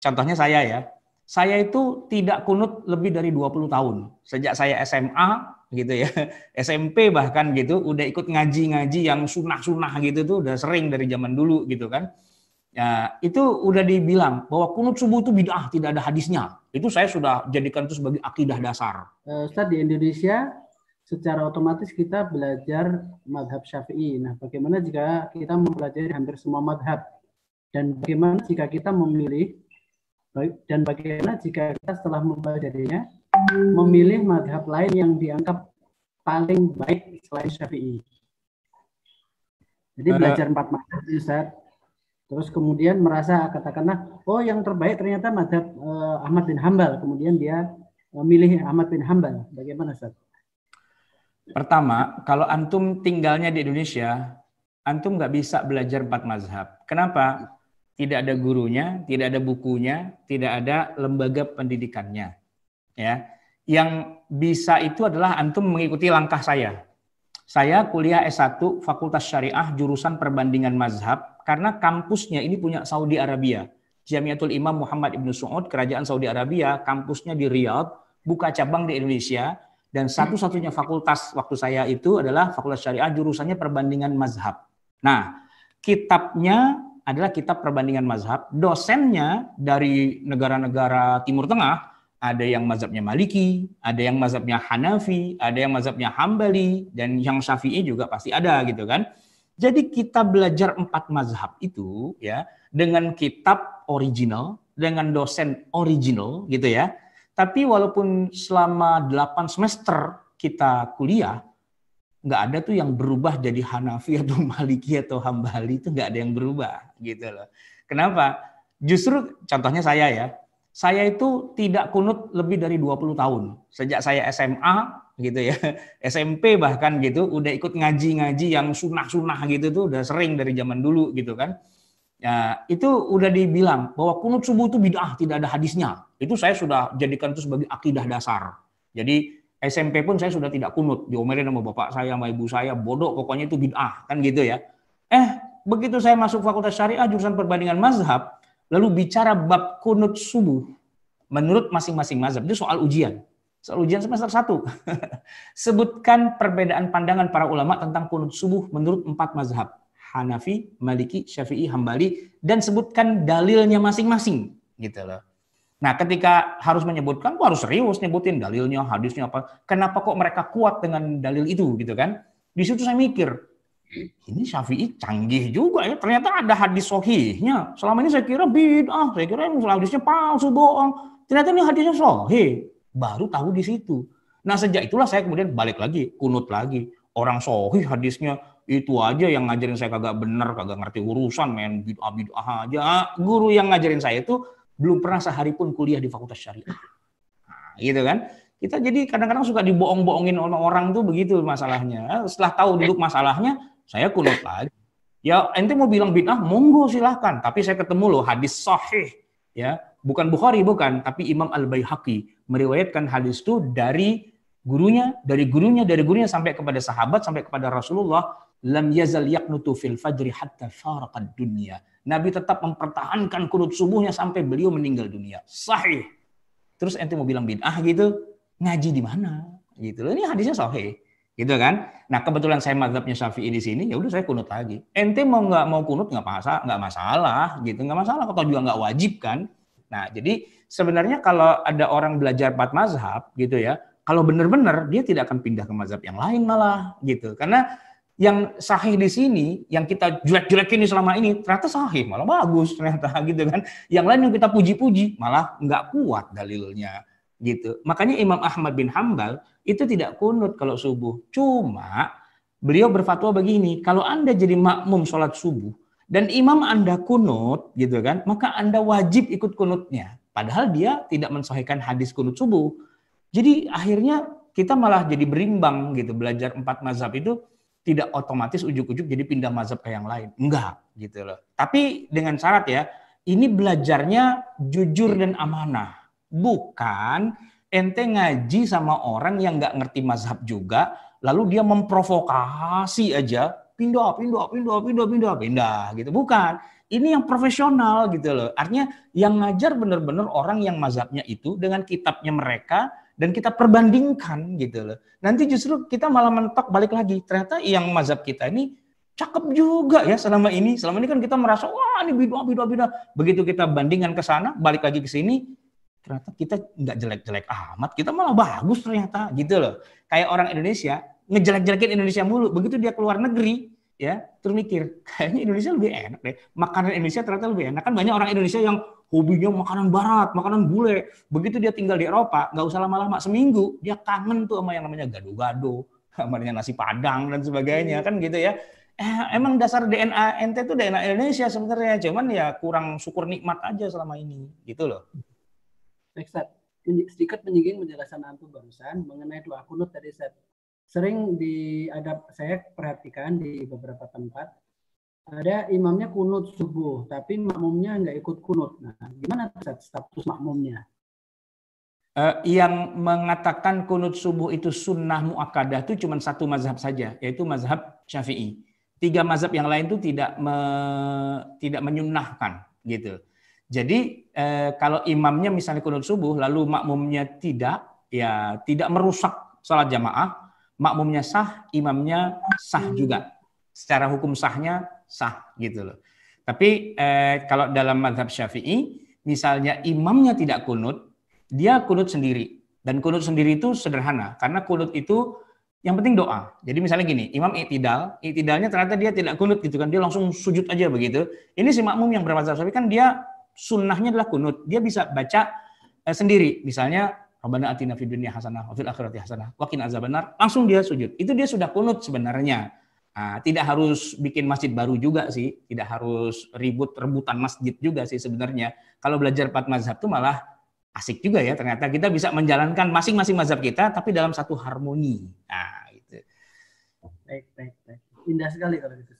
contohnya saya itu tidak kunut lebih dari 20 tahun. Sejak saya SMA gitu ya, SMP bahkan gitu, udah ikut ngaji-ngaji yang sunnah-sunnah gitu tuh udah sering dari zaman dulu gitu kan. Ya, itu udah dibilang bahwa kunut subuh itu bid'ah, tidak ada hadisnya. Itu saya sudah jadikan itu sebagai akidah dasar. Ustaz, di Indonesia secara otomatis kita belajar madhab Syafi'i. Nah, bagaimana jika kita mempelajari hampir semua madhab? Dan bagaimana jika kita memilih, dan bagaimana jika kita setelah mempelajarinya memilih madhab lain yang dianggap paling baik selain Syafi'i? Jadi belajar 4 madhab, Ustaz. Terus kemudian merasa katakanlah, oh yang terbaik ternyata madhab Ahmad bin Hambal. Kemudian dia memilih Ahmad bin Hambal. Bagaimana, Ustaz? Pertama, kalau antum tinggalnya di Indonesia, antum nggak bisa belajar 4 mazhab. Kenapa? Tidak ada gurunya, tidak ada bukunya, tidak ada lembaga pendidikannya. Ya, yang bisa itu adalah antum mengikuti langkah saya. Saya kuliah S1 Fakultas Syariah jurusan perbandingan mazhab karena kampusnya ini punya Saudi Arabia. Jamiatul Imam Muhammad Ibn Saud, Kerajaan Saudi Arabia, kampusnya di Riyadh, buka cabang di Indonesia, dan satu-satunya fakultas waktu saya itu adalah Fakultas Syariah jurusannya perbandingan mazhab. Nah, kitabnya adalah kitab perbandingan mazhab, dosennya dari negara-negara Timur Tengah, ada yang mazhabnya Maliki, ada yang mazhabnya Hanafi, ada yang mazhabnya Hambali, dan yang Syafi'i juga pasti ada gitu kan. Jadi kita belajar 4 mazhab itu ya dengan kitab original, dengan dosen original gitu ya. Tapi walaupun selama 8 semester kita kuliah, nggak ada tuh yang berubah jadi Hanafi atau Maliki atau Hambali, itu nggak ada yang berubah gitu loh. Kenapa? Justru contohnya saya itu tidak kunut lebih dari 20 tahun. Sejak saya SMA gitu ya, SMP bahkan gitu, udah ikut ngaji-ngaji yang sunnah-sunnah gitu tuh udah sering dari zaman dulu gitu kan. Ya, itu udah dibilang bahwa kunut subuh itu bid'ah, tidak ada hadisnya. Itu saya sudah jadikan itu sebagai akidah dasar. Jadi SMP pun saya sudah tidak kunut, diomelin sama bapak saya, sama ibu saya, bodoh pokoknya itu bid'ah, kan gitu ya. Begitu saya masuk Fakultas Syariah jurusan perbandingan mazhab, lalu bicara bab kunut subuh, menurut masing-masing mazhab, itu soal ujian. Soal ujian semester 1. Sebutkan perbedaan pandangan para ulama tentang kunut subuh menurut 4 mazhab. Hanafi, Maliki, Syafi'i, Hambali, dan sebutkan dalilnya masing-masing. Gitu loh. Nah, ketika harus menyebutkan, harus serius nyebutin dalilnya, hadisnya apa. Kenapa kok mereka kuat dengan dalil itu, gitu kan? Di situ saya mikir, ini Syafi'i canggih juga ya. Ternyata ada hadis sahihnya. Selama ini saya kira bid'ah, saya kira hadisnya palsu, bohong. Ternyata ini hadisnya sahih. Baru tahu di situ. Nah, sejak itulah saya kemudian balik lagi, kunut lagi. Orang sahih hadisnya itu aja yang ngajarin saya kagak bener, kagak ngerti urusan, main bid'ah aja. Guru yang ngajarin saya itu belum pernah sehari pun kuliah di Fakultas Syariah. Nah, gitu kan. Kita jadi kadang-kadang suka dibohong-bohongin orang tuh begitu masalahnya. Setelah tahu duduk masalahnya, saya kunut lagi. Ya, ente mau bilang bid'ah, monggo silahkan. Tapi saya ketemu loh hadis sahih. Ya, bukan Bukhari, bukan. Tapi Imam Al-Baihaqi meriwayatkan hadis itu dari gurunya sampai kepada sahabat, sampai kepada Rasulullah. Lam yazal yaqnutu fil fajri hatta faraqad dunya. Nabi tetap mempertahankan kunut subuhnya sampai beliau meninggal dunia. Sahih. Terus ente mau bilang bid'ah gitu? Ngaji di mana? Gitu loh. Ini hadisnya sahih. Gitu kan? Nah, kebetulan saya mazhabnya Syafi'i di sini, ya udah saya kunut lagi. Ente nggak mau kunut nggak masalah gitu, nggak masalah. Atau juga nggak wajib kan? Nah, jadi sebenarnya kalau ada orang belajar 4 mazhab gitu ya, kalau benar-benar dia tidak akan pindah ke mazhab yang lain malah gitu. Karena yang sahih di sini, yang kita jelek-jelekin selama ini, ternyata sahih, malah bagus ternyata gitu kan. Yang lain yang kita puji-puji, malah nggak kuat dalilnya gitu. Makanya Imam Ahmad bin Hambal itu tidak kunut kalau subuh. Cuma beliau berfatwa begini, kalau Anda jadi makmum sholat subuh, dan imam Anda kunut gitu kan, maka Anda wajib ikut kunutnya. Padahal dia tidak mensahihkan hadis kunut subuh. Jadi akhirnya kita malah jadi berimbang gitu, belajar 4 mazhab itu tidak otomatis ujuk-ujuk jadi pindah mazhab ke yang lain. Enggak, gitu loh. Tapi dengan syarat ya, ini belajarnya jujur dan amanah. Bukan ente ngaji sama orang yang nggak ngerti mazhab juga, lalu dia memprovokasi aja, pindah, gitu. Bukan. Ini yang profesional gitu loh. Artinya yang ngajar benar-benar orang yang mazhabnya itu dengan kitabnya mereka dan kita perbandingkan gitu loh. Nanti justru kita malah mentok balik lagi. Ternyata yang mazhab kita ini cakep juga ya selama ini. Selama ini kan kita merasa wah ini bid'ah. Begitu kita bandingkan ke sana, balik lagi ke sini, ternyata kita nggak jelek-jelek amat, kita malah bagus ternyata gitu loh. Kayak orang Indonesia ngejelek-jelekin Indonesia mulu, begitu dia keluar negeri ya terus mikir kayaknya Indonesia lebih enak deh, makanan Indonesia ternyata lebih enak. Kan banyak orang Indonesia yang hobinya makanan barat, makanan bule, begitu dia tinggal di Eropa nggak usah lama-lama, seminggu dia kangen tuh sama yang namanya gado-gado, sama nasi padang dan sebagainya kan gitu ya. Emang dasar DNA ente itu DNA Indonesia sebenarnya, cuman ya kurang syukur nikmat aja selama ini gitu loh. Ustaz, sedikit menyinggung penjelasan antum barusan mengenai doa kunut tadi, Ustaz. Sering saya perhatikan di beberapa tempat ada imamnya kunut subuh, tapi makmumnya nggak ikut kunut. Nah, gimana Ustaz status makmumnya? Yang mengatakan kunut subuh itu sunnah muakkadah itu cuma satu mazhab saja, yaitu mazhab Syafi'i. 3 mazhab yang lain itu tidak menyunnahkan gitu. Jadi kalau imamnya misalnya kunut subuh lalu makmumnya tidak, ya tidak merusak salat jamaah, makmumnya sah, imamnya sah juga. Secara hukum sahnya sah gitu loh. Tapi kalau dalam mazhab Syafi'i, misalnya imamnya tidak kunut, dia kunut sendiri. Dan kunut sendiri itu sederhana, karena kunut itu yang penting doa. Jadi misalnya gini, imam iktidalnya ternyata dia tidak kunut gitu kan, dia langsung sujud aja begitu. Ini si makmum yang bermazhab Syafi'i kan dia sunnahnya adalah kunut. Dia bisa baca sendiri. Misalnya, Rabbana atina fid dunya hasanah wa fil akhirati hasanah wa qina azabannar. Langsung dia sujud. Itu dia sudah kunut sebenarnya. Nah, tidak harus bikin masjid baru juga sih. Tidak harus rebutan masjid juga sih sebenarnya. Kalau belajar 4 mazhab itu malah asik juga ya. Ternyata kita bisa menjalankan masing-masing mazhab kita, tapi dalam satu harmoni. Nah, gitu. Baik. Indah sekali kalau gitu.